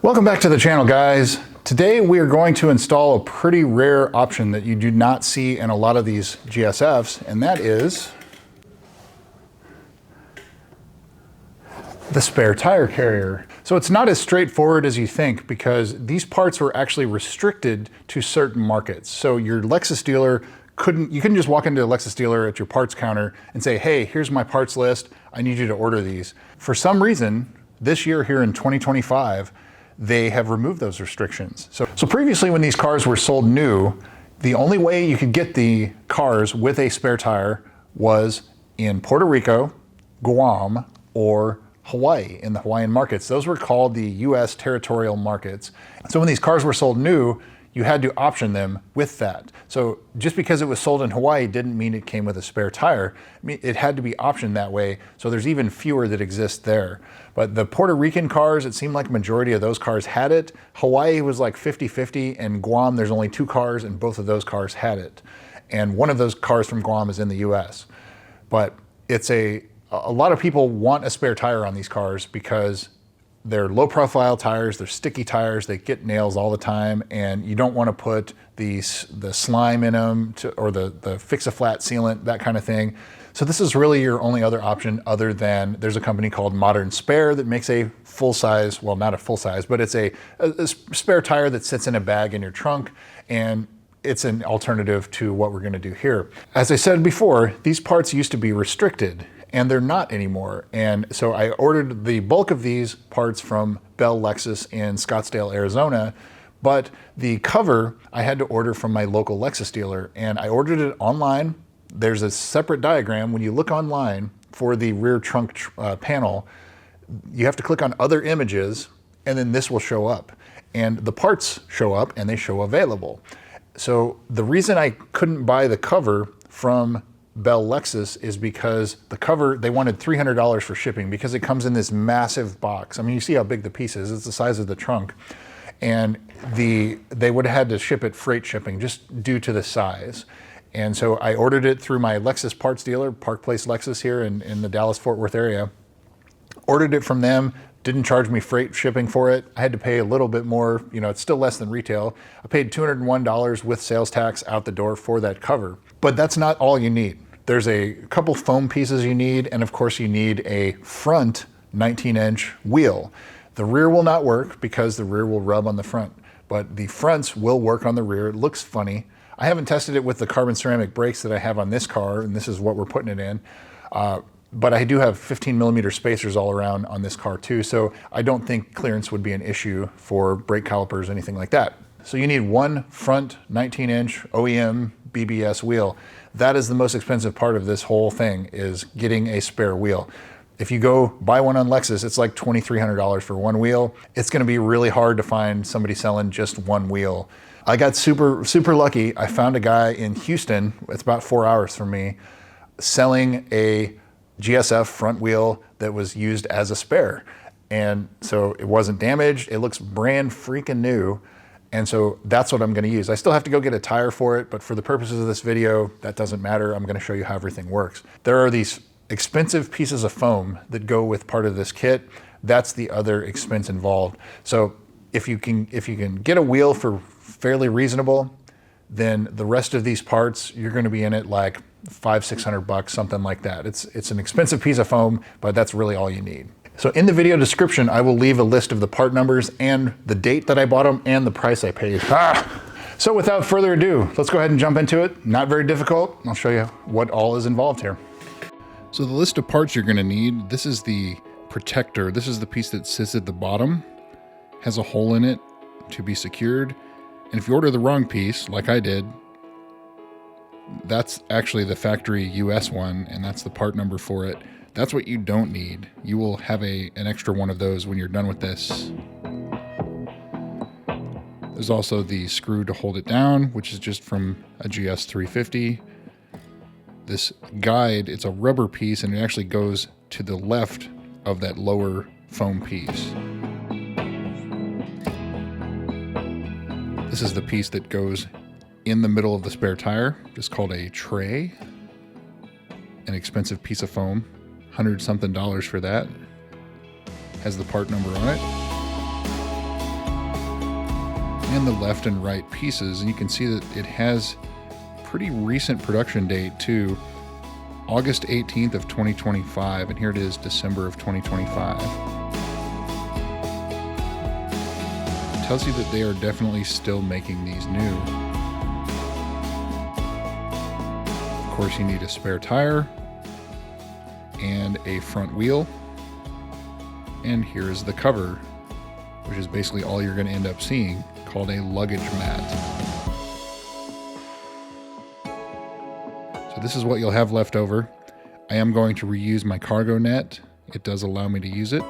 Welcome back to the channel, guys. Today we are going to install a pretty rare option that you do not see in a lot of these GSFs, and that is the spare tire carrier. So it's not as straightforward as you think, because these parts were actually restricted to certain markets. So your Lexus dealer you couldn't just walk into a Lexus dealer at your parts counter and say, hey, here's my parts list, I need you to order these. For some reason, this year here in 2025, they have removed those restrictions. So previously when these cars were sold new, the only way you could get the cars with a spare tire was in Puerto Rico, Guam, or Hawaii, in the Hawaiian markets. Those were called the US territorial markets. So when these cars were sold new, you had to option them with that. So just because it was sold in Hawaii didn't mean it came with a spare tire. I mean, it had to be optioned that way. So there's even fewer that exist there. But the Puerto Rican cars, it seemed like a majority of those cars had it. Hawaii was like 50-50, and Guam, there's only 2 cars, and both of those cars had it. And one of those cars from Guam is in the US. But it's a lot of people want a spare tire on these cars because they're low profile tires, they're sticky tires, they get nails all the time, and you don't want to put the slime in them or the fix-a-flat sealant, that kind of thing. So this is really your only other option, other than there's a company called Modern Spare that makes a full-size, well, not a full-size, but it's a spare tire that sits in a bag in your trunk, and it's an alternative to what we're going to do here. As I said before, these parts used to be restricted, and they're not anymore. And so I ordered the bulk of these parts from Bell Lexus in Scottsdale, Arizona, but the cover I had to order from my local Lexus dealer, and I ordered it online. There's a separate diagram. When you look online for the rear trunk panel, you have to click on other images, and then this will show up. And the parts show up, and they show available. So the reason I couldn't buy the cover from Bell Lexus is because the cover, they wanted $300 for shipping because it comes in this massive box. I mean, you see how big the piece is. It's the size of the trunk. And they would have had to ship it freight shipping just due to the size. And so I ordered it through my Lexus parts dealer, Park Place Lexus here in the Dallas-Fort Worth area. Ordered it from them, didn't charge me freight shipping for it. I had to pay a little bit more, you know, it's still less than retail. I paid $201 with sales tax out the door for that cover. But that's not all you need. There's a couple foam pieces you need, and of course you need a front 19-inch wheel. The rear will not work because the rear will rub on the front, but the fronts will work on the rear. It looks funny. I haven't tested it with the carbon ceramic brakes that I have on this car, and this is what we're putting it in. But I do have 15mm spacers all around on this car too, so I don't think clearance would be an issue for brake calipers, anything like that. So you need one front 19-inch OEM BBS wheel. That is the most expensive part of this whole thing, is getting a spare wheel. If you go buy one on Lexus, it's like $2,300 for one wheel. It's gonna be really hard to find somebody selling just one wheel. I got super lucky. I found a guy in Houston, it's about 4 hours from me, selling a GSF front wheel that was used as a spare. And so it wasn't damaged, it looks brand freaking new. And so that's what I'm gonna use. I still have to go get a tire for it, but for the purposes of this video, that doesn't matter. I'm gonna show you how everything works. There are these expensive pieces of foam that go with part of this kit. That's the other expense involved. So if you can get a wheel for fairly reasonable, then the rest of these parts, you're gonna be in it like $500-600, something like that. It's an expensive piece of foam, but that's really all you need. So in the video description, I will leave a list of the part numbers and the date that I bought them and the price I paid. So without further ado, let's go ahead and jump into it. Not very difficult. I'll show you what all is involved here. So the list of parts you're gonna need, this is the protector. This is the piece that sits at the bottom, has a hole in it to be secured. And if you order the wrong piece, like I did, that's actually the factory US one, and that's the part number for it. That's what you don't need. You will have an extra one of those when you're done with this. There's also the screw to hold it down, which is just from a GS 350. This guide, it's a rubber piece, and it actually goes to the left of that lower foam piece. This is the piece that goes in the middle of the spare tire, just called a tray. An expensive piece of foam, $100-something for that. Has the part number on it. and the left and right pieces. And you can see that it has pretty recent production date too, August 18th of 2025, and here it is, December of 2025. It tells you that they are definitely still making these new. Of course, you need a spare tire and a front wheel. And here's the cover, which is basically all you're going to end up seeing, called a luggage mat. So this is what you'll have left over. I am going to reuse my cargo net. It does allow me to use it.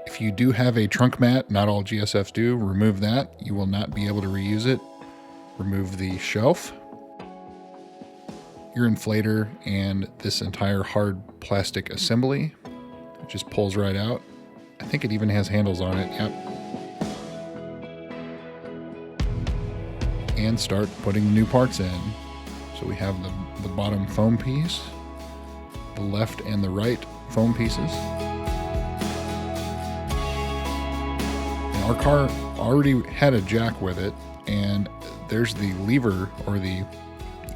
If you do have a trunk mat, not all GSFs do, remove that. You will not be able to reuse it. Remove the shelf, your inflator, and this entire hard plastic assembly. It just pulls right out. I think it even has handles on it, yep. And start putting the new parts in. So we have the bottom foam piece, the left and the right foam pieces. And our car already had a jack with it, and there's the lever or the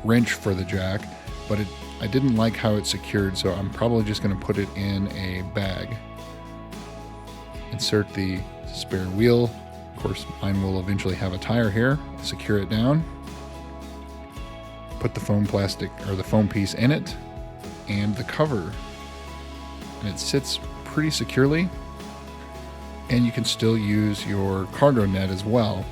wrench for the jack, but I didn't like how it secured, so I'm probably just going to put it in a bag. Insert the spare wheel. Of course, mine will eventually have a tire here. Secure it down. Put the foam plastic or the foam piece in it and the cover. And it sits pretty securely. And you can still use your cargo net as well.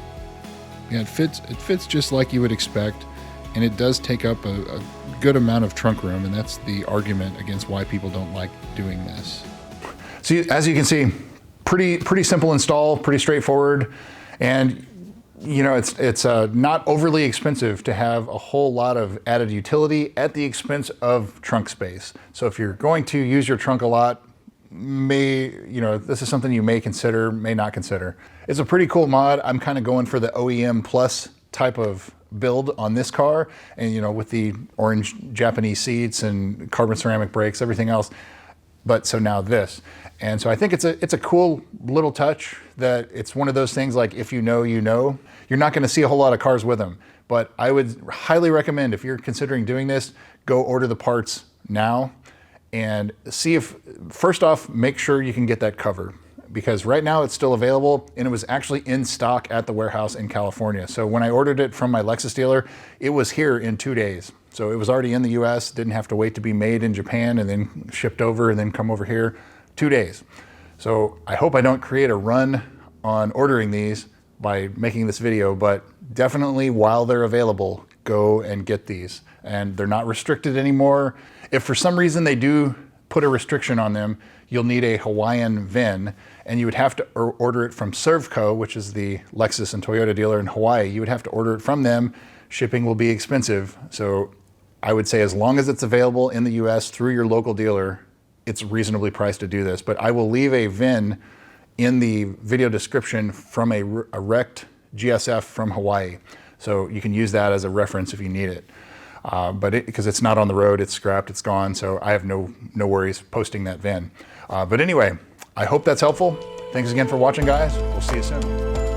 Yeah, it fits just like you would expect, and it does take up a good amount of trunk room, and that's the argument against why people don't like doing this. So as you can see, pretty simple install, pretty straightforward, and you know it's not overly expensive to have a whole lot of added utility at the expense of trunk space. So if you're going to use your trunk a lot, this is something you may consider, may not consider. It's a pretty cool mod. I'm kind of going for the OEM Plus type of build on this car, and with the orange Japanese seats and carbon ceramic brakes, everything else. But so now this. And so I think it's a cool little touch that it's one of those things like, if you know, you know. You're not going to see a whole lot of cars with them, but I would highly recommend, if you're considering doing this, go order the parts now and see if, first off, make sure you can get that cover, because right now it's still available, and it was actually in stock at the warehouse in California. So when I ordered it from my Lexus dealer, it was here in 2 days. So it was already in the US, didn't have to wait to be made in Japan and then shipped over and then come over here. 2 days. So I hope I don't create a run on ordering these by making this video, but definitely while they're available, go and get these. And they're not restricted anymore. If for some reason they do put a restriction on them, you'll need a Hawaiian VIN, and you would have to order it from Servco, which is the Lexus and Toyota dealer in Hawaii. You would have to order it from them. Shipping will be expensive. So I would say as long as it's available in the US through your local dealer, it's reasonably priced to do this. But I will leave a VIN in the video description from a wrecked GSF from Hawaii. So you can use that as a reference if you need it. But because it's not on the road, it's scrapped, it's gone. So I have no worries posting that VIN. But anyway, I hope that's helpful. Thanks again for watching, guys. We'll see you soon.